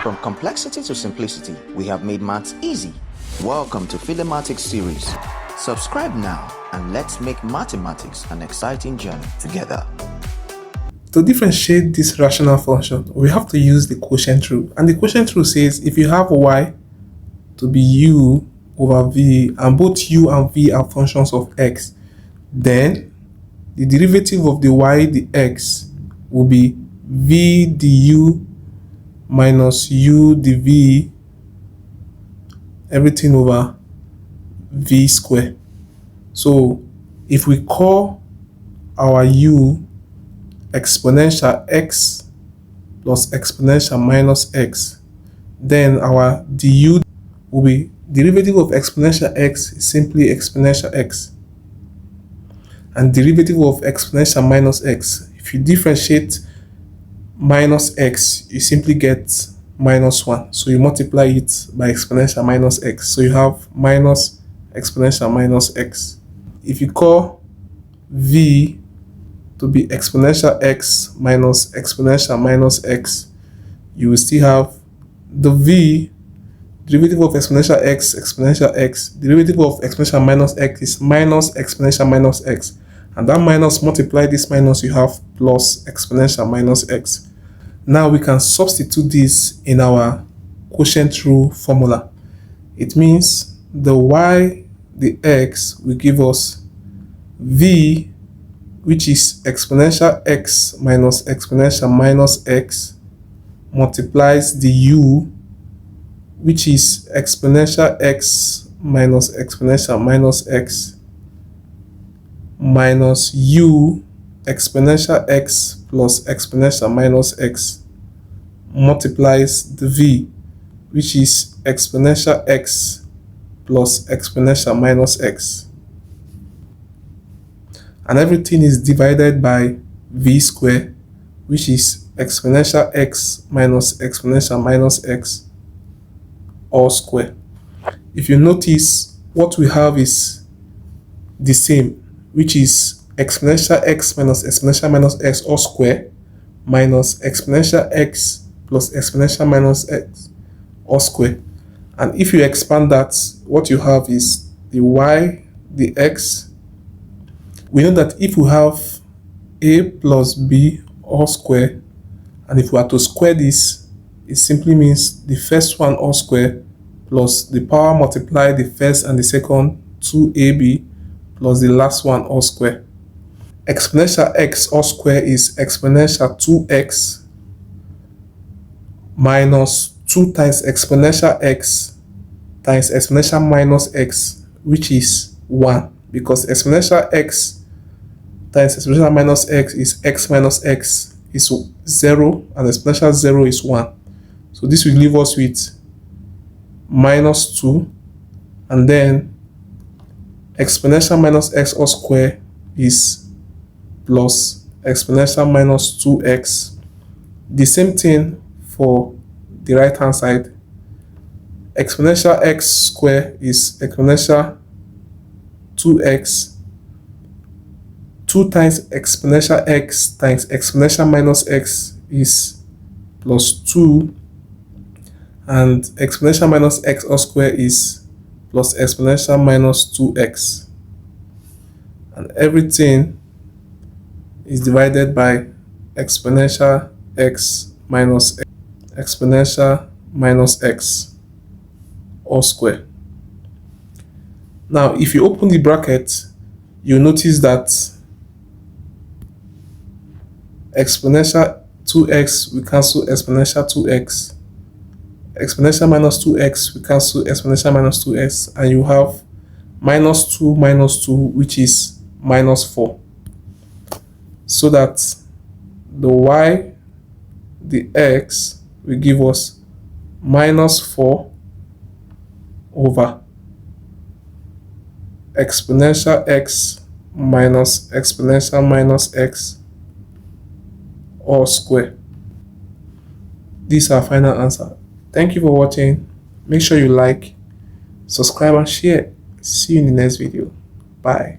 From complexity to simplicity, we have made maths easy. Welcome to Philemathics series. Subscribe now and let's make mathematics an exciting journey together. To differentiate this rational function, we have to use the quotient rule. And the quotient rule says if you have y to be u over v and both u and v are functions of x, then the derivative of the y dx will be v du minus u dv everything over v square. So if we call our u exponential x plus exponential minus x, then our du will be derivative of exponential x is simply exponential x, and derivative of exponential minus x, if you differentiate minus x, you simply get minus 1. So you multiply it by exponential minus x. So you have minus exponential minus x. If you call v to be exponential x minus exponential minus x, you will still have the v, derivative of exponential x, derivative of exponential minus x is minus exponential minus x. And that minus, multiply this minus, you have plus exponential minus x. Now we can substitute this in our quotient rule formula. It means the y, the x will give us v, which is exponential x minus exponential minus x, multiplies the u, which is exponential x minus exponential minus x, minus u exponential x plus exponential minus x, multiplies the v, which is exponential x plus exponential minus x, and everything is divided by v square, which is exponential x minus exponential minus x all square. If you notice, what we have is the same, which is exponential x minus exponential minus x all square minus exponential x plus exponential minus x all square. And if you expand that, what you have is the y, the x. We know that if we have a plus b all square, and if we are to square this, it simply means the first one all square plus the power multiply the first and the second 2ab plus the last one all square. Exponential x all square is exponential 2x minus 2 times exponential x times exponential minus x, which is 1, because exponential x times exponential minus x is x minus x is 0 and exponential 0 is 1. So this will leave us with minus 2, and then exponential minus x all square is plus exponential minus 2x. The same thing for the right hand side. Exponential x square is exponential 2x, 2 times exponential x times exponential minus x is plus 2, and exponential minus x all square is plus exponential minus 2x, and everything is divided by exponential x minus exponential minus x all square. Now if you open the bracket, you notice that exponential 2x we cancel exponential 2x, exponential minus 2x we cancel exponential minus 2x, and you have minus 2 minus 2, which is minus 4. So that the y, the x will give us minus 4 over exponential x minus exponential minus x all square. This is our final answer. Thank you for watching. Make sure you like, subscribe and share. See you in the next video. Bye.